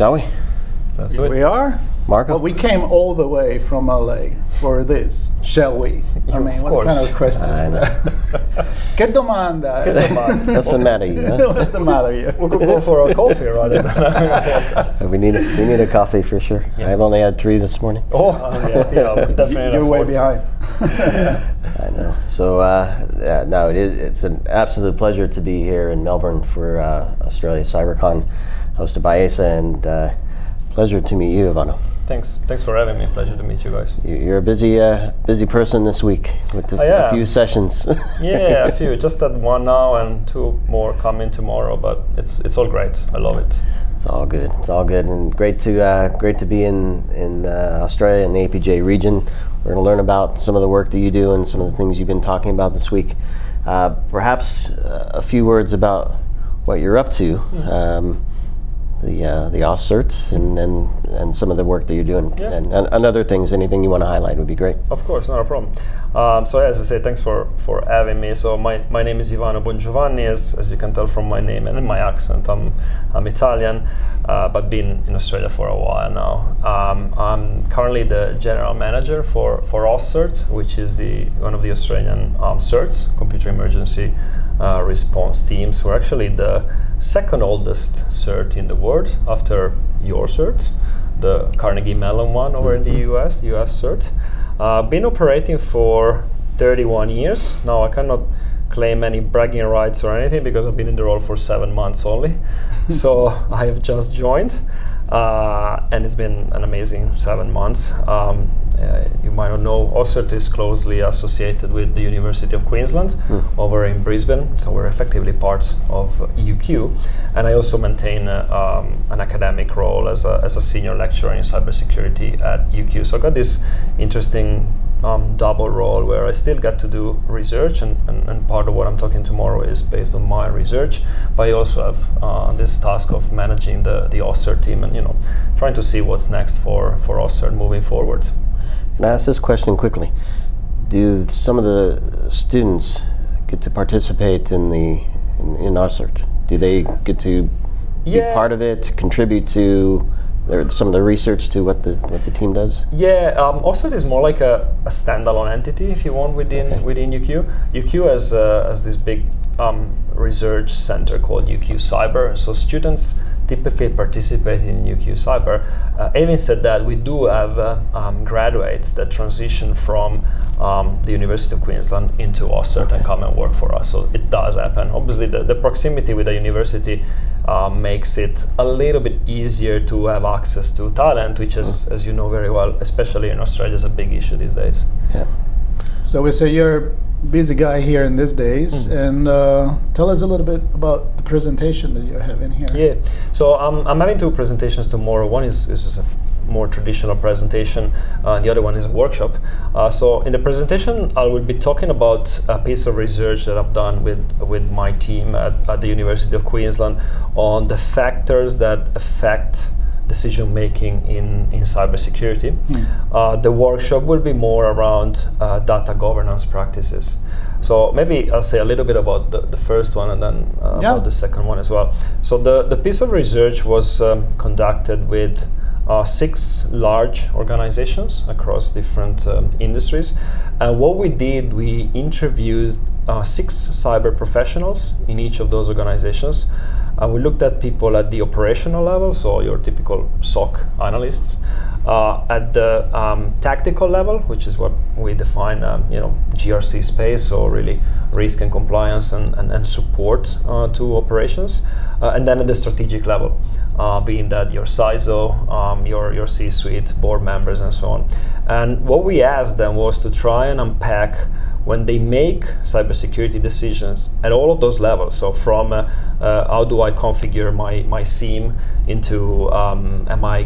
Shall we? That's Here it. we are. Marco? Well, we came all the way from LA for this, shall we? I Of mean, what course. kind of question I is know. that? Que domanda? What's the matter, you? Huh? What's the matter here? We could go for a coffee rather than having a podcast. We need a coffee for sure. Yeah. I've only had 3 this morning. Oh, yeah, we definitely You're way afford. behind. I know. So, no, it's an absolute pleasure to be here in Melbourne for Australia Cyber Con, hosted by AISA, and pleasure to meet you, Ivano. Thanks for having me. Pleasure to meet you guys. You're a busy person this week with yeah. a few sessions. Yeah, a few. Just at 1 now and 2 more coming tomorrow. But it's all great. I love it. It's all good. It's all good, and great to be in Australia and the APJ region. We're going to learn about some of the work that you do and some of the things you've been talking about this week. Perhaps a few words about what you're up to. The AUSCERT and some of the work that you're doing, Yeah. and other things. Anything you want to highlight would be great. Of course, not a problem. So as I say, thanks for having me. So my name is Ivano Bongiovanni, as you can tell from my name and in my accent. I'm Italian, but been in Australia for a while now. I'm currently the general manager for AUSCERT, which is one of the Australian certs, computer emergency response teams. We're actually the second oldest cert in the world after your cert, the Carnegie Mellon one over in the US cert. Been operating for 31 years. Now I cannot claim any bragging rights or anything because I've been in the role for 7 months only. So I have just joined, and it's been an amazing 7 months. You might not know, AUSCERT is closely associated with the University of Queensland over in Brisbane, so we're effectively part of UQ. And I also maintain an academic role as a senior lecturer in cybersecurity at UQ. So I got this interesting double role where I still get to do research, and part of what I'm talking tomorrow is based on my research, but I also have this task of managing the AUSCERT team and trying to see what's next for AUSCERT moving forward. Can I ask this question quickly? Do some of the students get to participate in AUSCERT? Do they get to be part of it, contribute to some of the research to what the team does? Yeah, AUSCERT is more like a standalone entity, if you want, within UQ. UQ has this big research center called UQ Cyber. So students typically participate in UQ Cyber. Having said that, we do have graduates that transition from the University of Queensland into AUSCERT and come and work for us. So it does happen. Obviously, the proximity with the university makes it a little bit easier to have access to talent, which is, as you know very well, especially in Australia, is a big issue these days. Yeah. So we say you're a busy guy here in these days, and tell us a little bit about the presentation that you're having here. Yeah, so I'm having 2 presentations tomorrow. One is a more traditional presentation, and the other one is a workshop. So in the presentation, I will be talking about a piece of research that I've done with my team at the University of Queensland on the factors that affect decision making in cybersecurity. The workshop will be more around data governance practices. So maybe I'll say a little bit about the first one and then about the second one as well. So the piece of research was conducted with 6 large organizations across different industries. And what we did, we interviewed 6 cyber professionals in each of those organizations. And we looked at people at the operational level, so your typical SOC analysts, at the tactical level, which is what we define, GRC space, so really risk and compliance and support to operations, and then at the strategic level, being that your CISO, your C-suite, board members, and so on. And what we asked them was to try and unpack when they make cybersecurity decisions at all of those levels. So from how do I configure my SIEM into how am I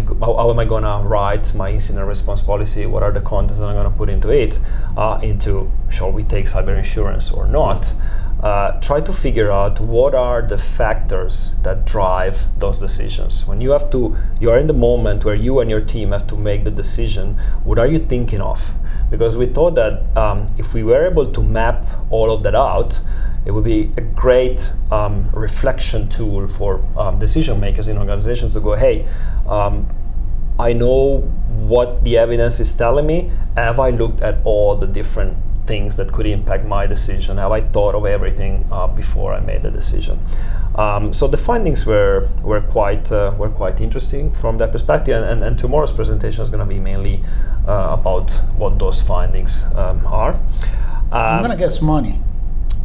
going to write my incident response policy? What are the contents that I'm going to put into it? Into shall we take cyber insurance or not? try to figure out what are the factors that drive those decisions. When you are in the moment where you and your team have to make the decision, what are you thinking of? Because we thought that if we were able to map all of that out, it would be a great reflection tool for decision makers in organizations to go, hey, I know what the evidence is telling me. Have I looked at all the different things that could impact my decision? Have I thought of everything before I made the decision? So the findings were quite interesting from that perspective, and tomorrow's presentation is going to be mainly about what those findings are. I'm going to guess money.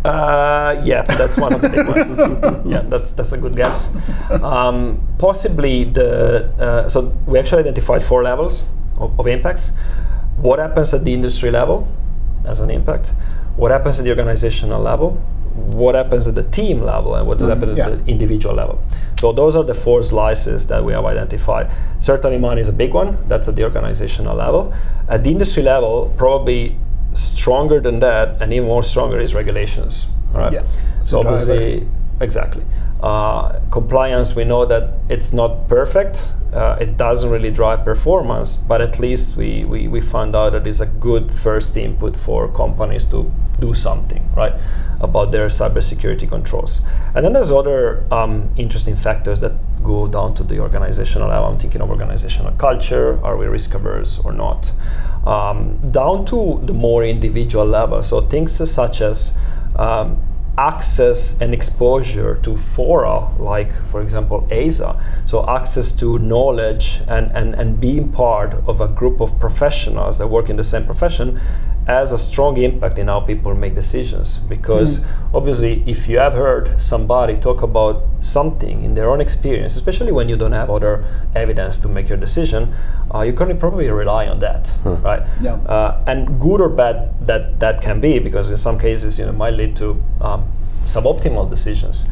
Yeah, that's one of the big ones. Yeah, that's a good guess. Possibly so we actually identified 4 levels of impacts. What happens at the industry level as an impact? What happens at the organizational level? What happens at the team level? And what does happen at the individual level? So those are the 4 slices that we have identified. Certainly money is a big one. That's at the organizational level. At the industry level, probably stronger than that, and even more stronger, is regulations. Right? Yeah. So obviously, exactly. Compliance, we know that it's not perfect. It doesn't really drive performance, but at least we found out that it's a good first input for companies to do something, right, about their cybersecurity controls. And then there's other interesting factors that go down to the organizational level. I'm thinking of organizational culture. Are we risk averse or not? Down to the more individual level. So things such as access and exposure to fora, like, for example, AISA. So access to knowledge and being part of a group of professionals that work in the same profession has a strong impact in how people make decisions. Because obviously, if you have heard somebody talk about something in their own experience, especially when you don't have other evidence to make your decision, you can probably rely on that, right? Yeah. And good or bad that can be, because in some cases, it might lead to suboptimal decisions.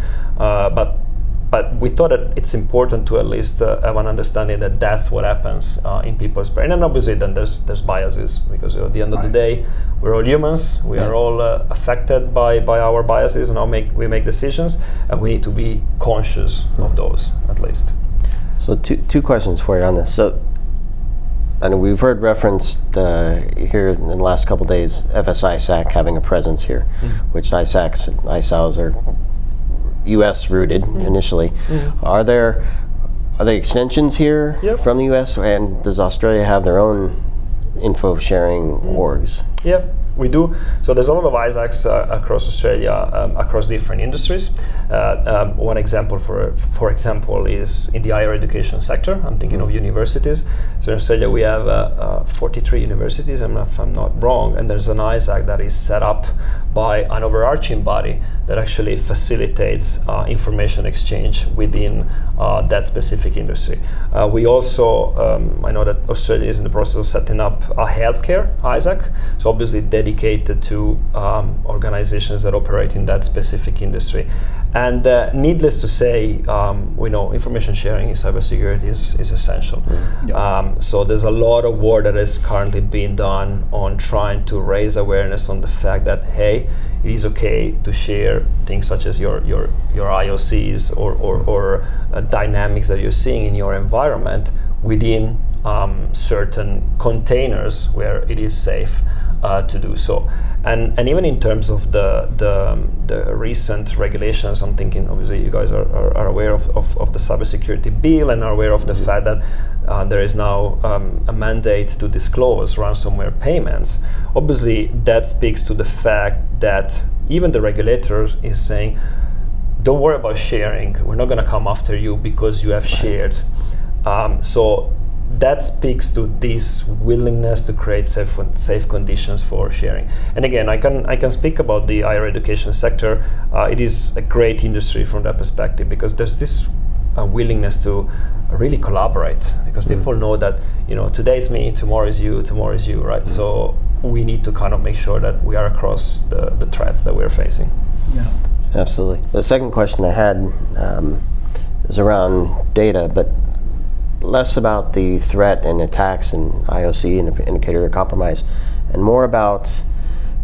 But we thought that it's important to at least have an understanding that that's what happens in people's brain. And obviously then there's biases, because at the end of the day, we're all humans. We are all affected by our biases, and how we make decisions, and we need to be conscious of those, at least. So two questions for you on this. So, I know we've heard referenced here in the last couple of days, FS-ISAC having a presence here, which ISACs and ISAOs are U.S. rooted initially. Are there extensions here from the U.S., and does Australia have their own info sharing orgs? Yeah, we do. So there's a lot of ISACs across Australia, across different industries. One example, for example, is in the higher education sector. I'm thinking of universities. So in Australia, we have 43 universities, if I'm not wrong, and there's an ISAC that is set up by an overarching body that actually facilitates information exchange within that specific industry. We also, I know that Australia is in the process of setting up a healthcare ISAC, so obviously dedicated to organizations that operate in that specific industry. And needless to say, we know information sharing in cybersecurity is essential. So there's a lot of work that is currently being done on trying to raise awareness on the fact that, hey, it is okay to share things such as your IOCs or dynamics that you're seeing in your environment within certain containers where it is safe to do so. And even in terms of the recent regulations, I'm thinking obviously you guys are aware of the cybersecurity bill and are aware of the fact that there is now a mandate to disclose ransomware payments. Obviously that speaks to the fact that even the regulator is saying, don't worry about sharing, we're not going to come after you because you have shared. So that speaks to this willingness to create safe conditions for sharing. And again, I can speak about the higher education sector. It is a great industry from that perspective, because there's this willingness to really collaborate, because people know that today is me, tomorrow is you, right? So we need to kind of make sure that we are across the threats that we're facing. Yeah, absolutely. The second question I had is around data, but less about the threat and attacks and IOC and indicator of compromise, and more about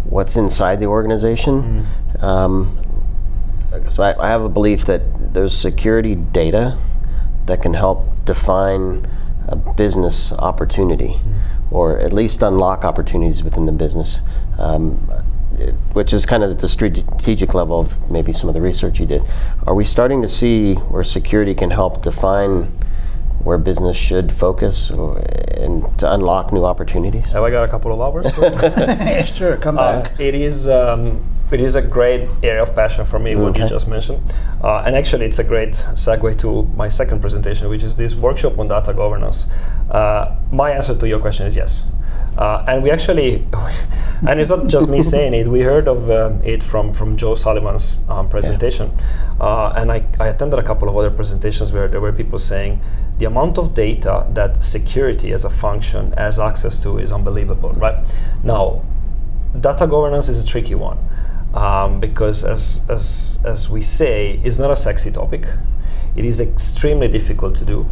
what's inside the organization. So I have a belief that there's security data that can help define a business opportunity, or at least unlock opportunities within the business, which is kind of at the strategic level of maybe some of the research you did. Are we starting to see where security can help define where business should focus and to unlock new opportunities? Have I got a couple of hours? Sure, come back. It is a great area of passion for me, what you just mentioned. And actually, it's a great segue to my second presentation, which is this workshop on data governance. My answer to your question is yes. And we actually, and it's not just me saying it, we heard of it from Joe Sullivan's presentation. And I attended a couple of other presentations where there were people saying the amount of data that security as a function has access to is unbelievable, right? Now, data governance is a tricky one. Because as we say, it's not a sexy topic. It is extremely difficult to do.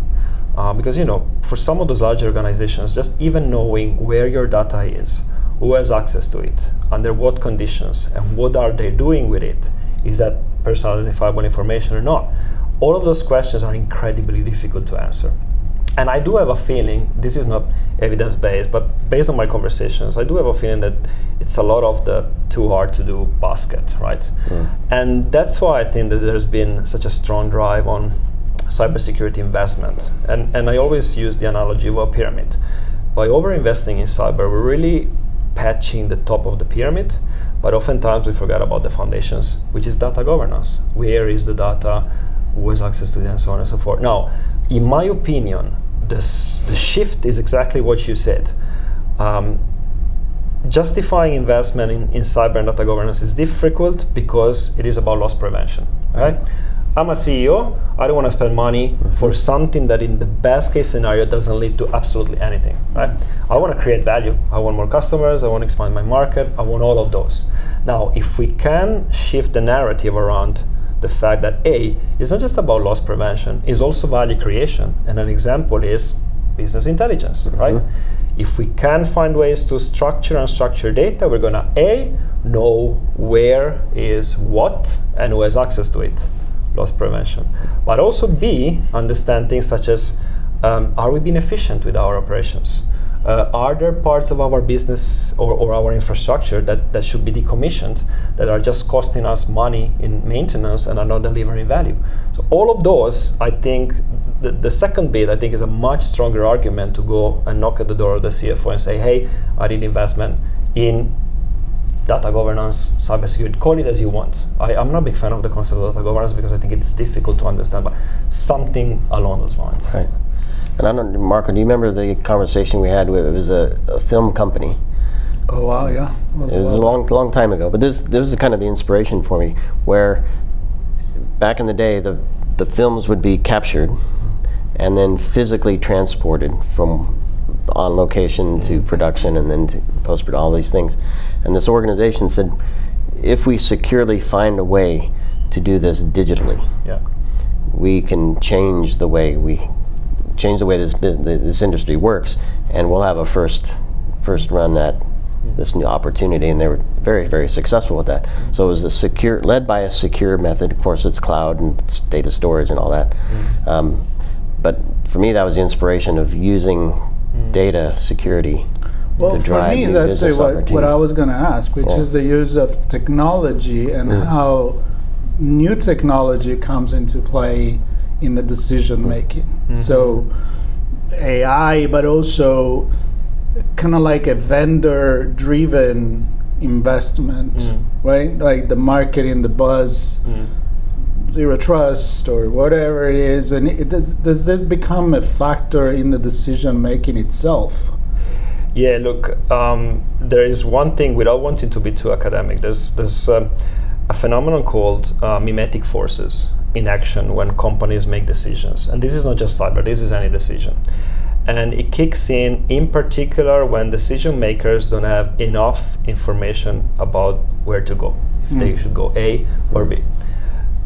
Because for some of those large organizations, just even knowing where your data is, who has access to it, under what conditions, and what are they doing with it, is that personal identifiable information or not? All of those questions are incredibly difficult to answer. And I do have a feeling, this is not evidence-based, but based on my conversations, I do have a feeling that it's a lot of the too hard to do basket, right? And that's why I think that there's been such a strong drive on cybersecurity investment. And I always use the analogy of a pyramid. By over-investing in cyber, we're really patching the top of the pyramid, but oftentimes we forget about the foundations, which is data governance. Where is the data? Who has access to it, and so on and so forth. Now, in my opinion, the shift is exactly what you said. Justifying investment in cyber and data governance is difficult because it is about loss prevention, right? I'm a CEO, I don't want to spend money for something that in the best case scenario doesn't lead to absolutely anything, right? I want to create value. I want more customers, I want to expand my market, I want all of those. Now, if we can shift the narrative around the fact that it's not just about loss prevention, it's also value creation. And an example is business intelligence, right? If we can find ways to structure unstructured data, we're gonna know where is what and who has access to it, loss prevention. But also understand things such as, are we being efficient with our operations? Are there parts of our business or our infrastructure that should be decommissioned, that are just costing us money in maintenance and are not delivering value? So all of those, I think, the second bit, I think, is a much stronger argument to go and knock at the door of the CFO and say, hey, I need investment in data governance, cybersecurity, call it as you want. I'm not a big fan of the concept of data governance because I think it's difficult to understand, but something along those lines. Right. And I don't know, Marco, do you remember the conversation we had with, it was a film company? Oh, wow, yeah. It was a long time ago, but this was kind of the inspiration for me, where back in the day, the films would be captured and then physically transported from on location to production and then to post-production, all these things. And this organization said, if we securely find a way to do this digitally, we can change the way this industry works, and we'll have a first run at this new opportunity. And they were very, very successful with that. So it was led by a secure method. Of course, it's cloud and it's data storage and all that. But for me, that was the inspiration of using data security to drive new business opportunity. For me, that's what I was going to ask, which is the use of technology and how new technology comes into play in the decision making. So AI, but also kind of like a vendor driven investment, right? Like the marketing, the buzz, zero trust or whatever it is. And does this become a factor in the decision making itself? Yeah, look, there is one thing, without wanting to be too academic, there's a phenomenon called mimetic forces in action when companies make decisions. And this is not just cyber, this is any decision. And it kicks in particular when decision makers don't have enough information about where to go, if they should go A or B.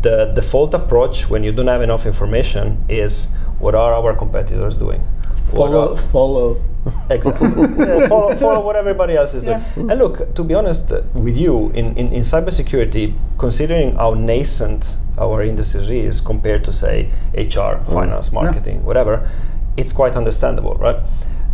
The default approach when you don't have enough information is, what are our competitors doing? Follow Exactly. Yeah, follow what everybody else is doing. And look, to be honest with you, in cybersecurity, considering how nascent our industry is compared to, say, HR, finance, marketing, whatever, it's quite understandable, right?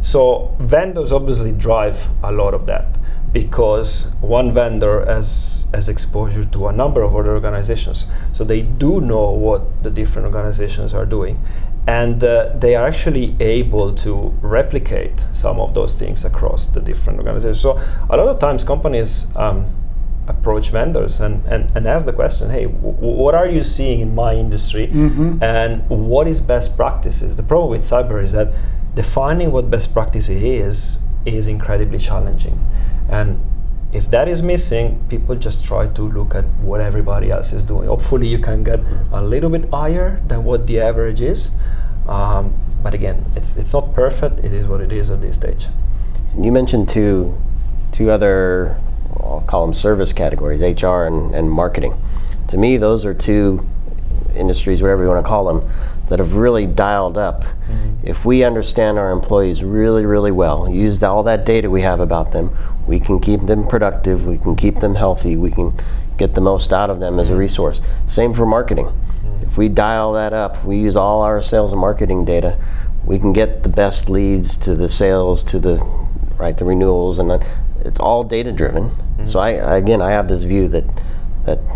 So vendors obviously drive a lot of that, because one vendor has exposure to a number of other organizations. So they do know what the different organizations are doing. And they are actually able to replicate some of those things across the different organizations. So a lot of times companies approach vendors and ask the question, hey, what are you seeing in my industry? And what is best practices? The problem with cyber is that defining what best practice is incredibly challenging. And if that is missing, people just try to look at what everybody else is doing. Hopefully you can get a little bit higher than what the average is. But again, it's not perfect. It is what it is at this stage. You mentioned two other, I'll call them service categories, HR and marketing. To me, those are two industries, whatever you want to call them, that have really dialed up. If we understand our employees really, really well, use all that data we have about them, we can keep them productive, we can keep them healthy, we can get the most out of them as a resource. Same for marketing. If we dial that up, we use all our sales and marketing data, we can get the best leads to the sales, to the renewals, and it's all data driven. So I have this view that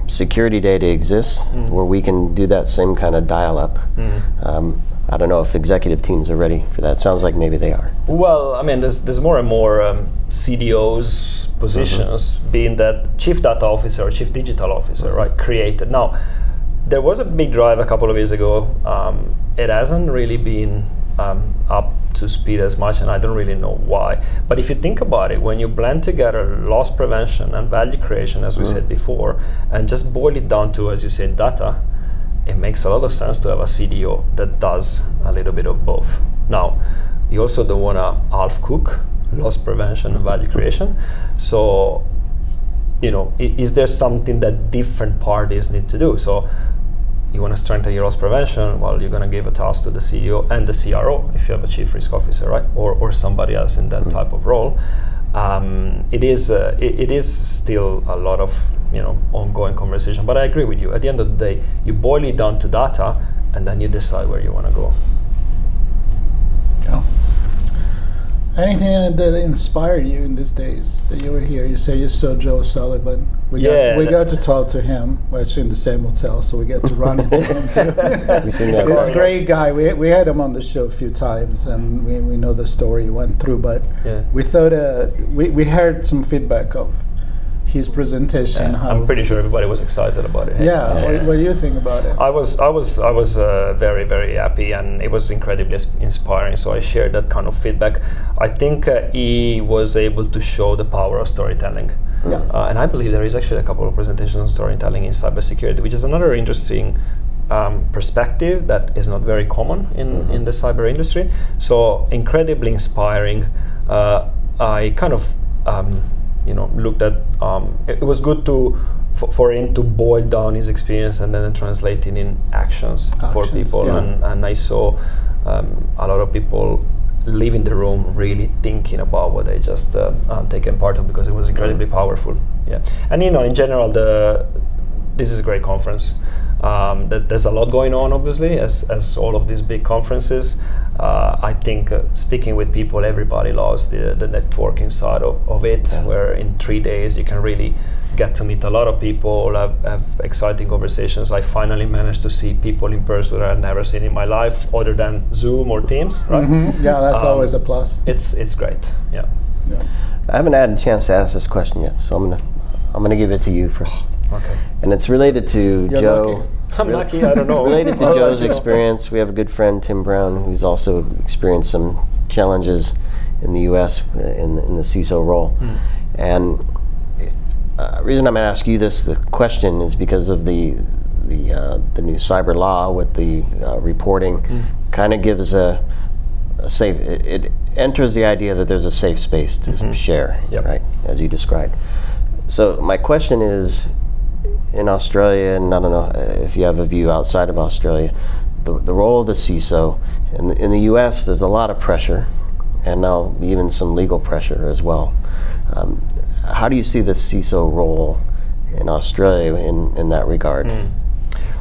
security data exists where we can do that same kind of dial up. I don't know if executive teams are ready for that. Sounds like maybe they are. Well, I mean, there's more and more CDOs positions, being that chief data officer or chief digital officer, right, created. Now, there was a big drive a couple of years ago. It hasn't really been up to speed as much, and I don't really know why. But if you think about it, when you blend together loss prevention and value creation, as we said before, and just boil it down to, as you said, data, it makes a lot of sense to have a CDO that does a little bit of both. Now, you also don't want to half cook loss prevention and value creation. So, is there something that different parties need to do? So, you want to strengthen your loss prevention, well, you're going to give a task to the CEO and the CRO if you have a chief risk officer, right? Or somebody else in that type of role. It is still a lot of ongoing conversation, but I agree with you. At the end of the day, you boil it down to data, and then you decide where you want to go. Yeah. Anything that inspired you in these days that you were here? You say you saw Joe Sullivan. We got to talk to him. We're actually in the same hotel, so we get to run into him too. He's a great guy. We had him on the show a few times, and we know the story he went through. But we thought we heard some feedback of his presentation. I'm pretty sure everybody was excited about it. What do you think about it? I was very, very happy, and it was incredibly inspiring. So I shared that kind of feedback. I think he was able to show the power of storytelling. And I believe there is actually a couple of presentations on storytelling in cybersecurity, which is another interesting perspective that is not very common in the cyber industry. So incredibly inspiring. I kind of looked at, it was good for him to boil down his experience and then translate it in actions for people. And I saw a lot of people leaving the room really thinking about what they just taken part of, because it was incredibly powerful. And in general, this is a great conference. There's a lot going on, obviously, as all of these big conferences. I think speaking with people, everybody loves the networking side of it, where in 3 days you can really get to meet a lot of people, have exciting conversations. I finally managed to see people in person that I've never seen in my life, other than Zoom or Teams, right? Yeah, that's always a plus. It's great. Yeah. I haven't had a chance to ask this question yet, so I'm gonna give it to you first. Okay. And it's related to Joe. Lucky. I'm lucky, I don't know. It's related to Joe's experience. We have a good friend, Tim Brown, who's also experienced some challenges in the U.S. in the CISO role. And the reason I'm going to ask you the question is because of the new cyber law with the reporting. Kind of gives a safe. It enters the idea that there's a safe space to share, right, as you described. So my question is, in Australia, and I don't know if you have a view outside of Australia, the role of the CISO. In the US, there's a lot of pressure. and now even some legal pressure as well. How do you see the CISO role in Australia in that regard?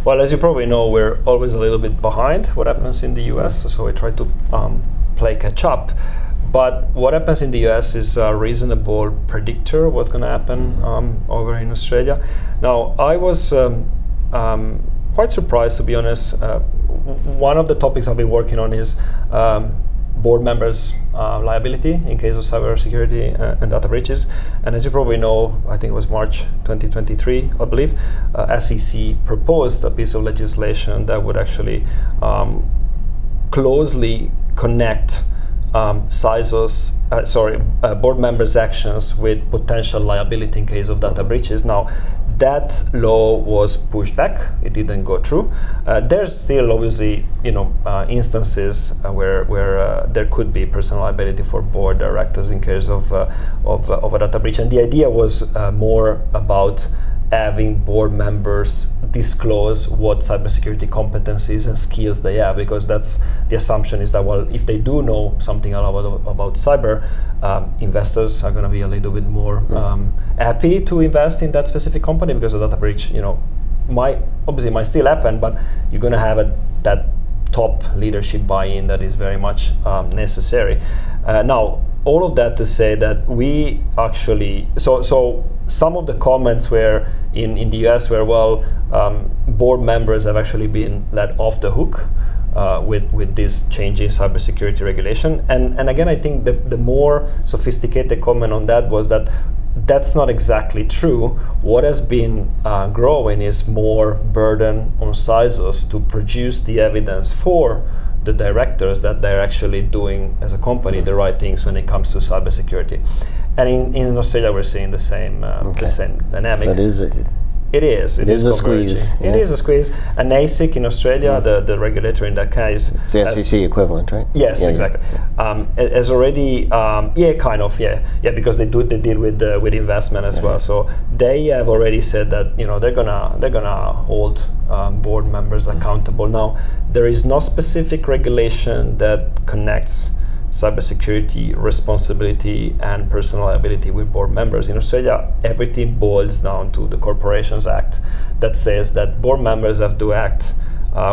Well, as you probably know, we're always a little bit behind what happens in the US, so we try to play catch up. But what happens in the US is a reasonable predictor of what's going to happen over in Australia. Now, I was quite surprised, to be honest. One of the topics I've been working on is board members' liability in case of cybersecurity and data breaches. And as you probably know, I think it was March 2023, I believe, SEC proposed a piece of legislation that would actually closely connect board members' actions with potential liability in case of data breaches. Now, that law was pushed back; it didn't go through. There's still obviously, instances where there could be personal liability for board directors in case of a data breach, and the idea was more about having board members disclose what cybersecurity competencies and skills they have, because that's the assumption is that, well, if they do know something about cyber, investors are going to be a little bit more happy to invest in that specific company, because a data breach, might still happen, but you're going to have that top leadership buy-in that is very much necessary. Now, all of that to say that we actually, so some of the comments were in the US where, board members have actually been let off the hook with this change in cybersecurity regulation. And again, I think the more sophisticated comment on that was that that's not exactly true. What has been growing is more burden on CISOs to produce the evidence for the directors that they're actually doing as a company the right things when it comes to cybersecurity. And in Australia, we're seeing the same dynamic. So it is a squeeze. Yeah. It is a squeeze. And ASIC in Australia, the regulator in that case, it's the SEC equivalent, right? Yes, exactly. Has already, because they deal with investment as well. So they have already said that they're gonna hold board members accountable. Now, there is no specific regulation that connects cybersecurity responsibility and personal liability with board members. In Australia, everything boils down to the Corporations Act that says that board members have to act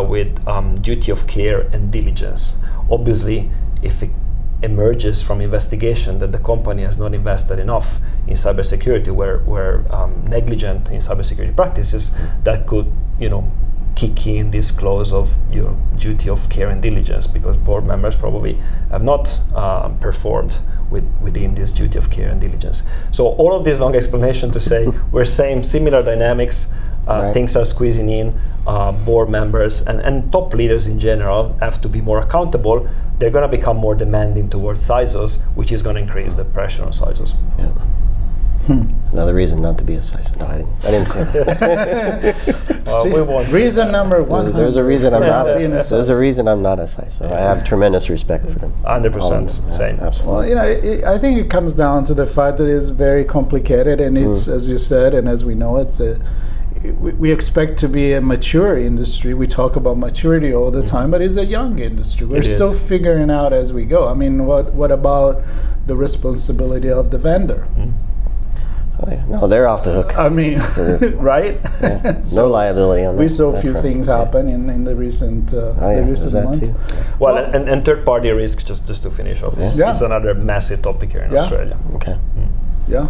with duty of care and diligence. Obviously, if it emerges from investigation that the company has not invested enough in cybersecurity, where negligent in cybersecurity practices, that could kick in this clause of duty of care and diligence, because board members probably have not performed within this duty of care and diligence. So all of this long explanation to say we're saying similar dynamics, things are squeezing in, board members and top leaders in general have to be more accountable. They're going to become more demanding towards CISOs, which is going to increase the pressure on CISOs. Yeah. Another reason not to be a CISO. No, I didn't say that. We won't reason number one. There's a reason I'm not. There's a reason I'm not a CISO. I have tremendous respect for them. 100%. Same. Absolutely. Well, I think it comes down to the fact that it's very complicated, and it's, as you said, and as we know, we expect to be a mature industry. We talk about maturity all the time, but it's a young industry. We're still figuring out as we go. I mean, what about the responsibility of the vendor? Oh, yeah. No, they're off the hook. I mean, right? Yeah. So no liability on that. We saw a few things happen in the recent months. Well, and third-party risk, just to finish off, is another massive topic here in Australia. Okay. Yeah.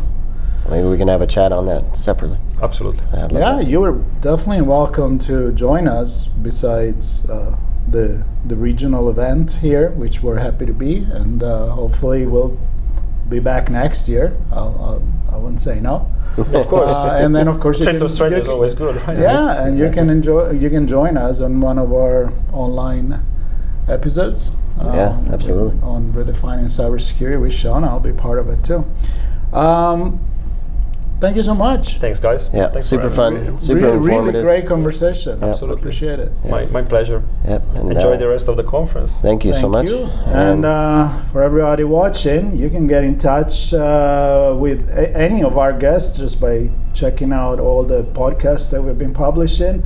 Maybe we can have a chat on that separately. Absolutely. You were definitely welcome to join us besides the regional event here, which we're happy to be, and hopefully we'll be back next year. I wouldn't say no. Of course. And then, of course, trip to Australia is always good, right? Yeah, and you can join us on one of our online episodes. Absolutely. On Redefining Cybersecurity with Sean. I'll be part of it too. Thank you so much. Thanks, guys. Yeah, thanks super fun, super informative. Really great conversation. Yeah. Absolutely appreciate it. Yeah. My pleasure. Yep. And enjoy the rest of the conference. Thank you so much. And for everybody watching, you can get in touch with any of our guests just by checking out all the podcasts that we've been publishing.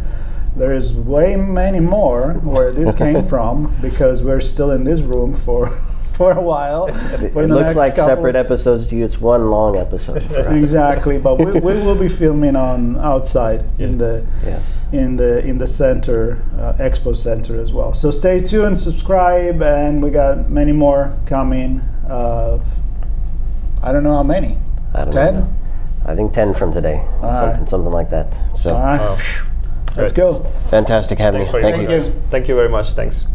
There is way many more where this came from, because we're still in this room for for a while. For It the looks next like couple- separate episodes to you. It's one long episode. For us. Exactly, but we will be filming on outside in the Yes. in the center, expo center as well. So stay tuned, subscribe, and we got many more coming. I don't know how many. I don't 10? know. I think 10 from today. All right. Something like that. So All right, Wow. let's Great. go. fantastic having Thanks you. for Thank your you. Thank you very much. Thanks.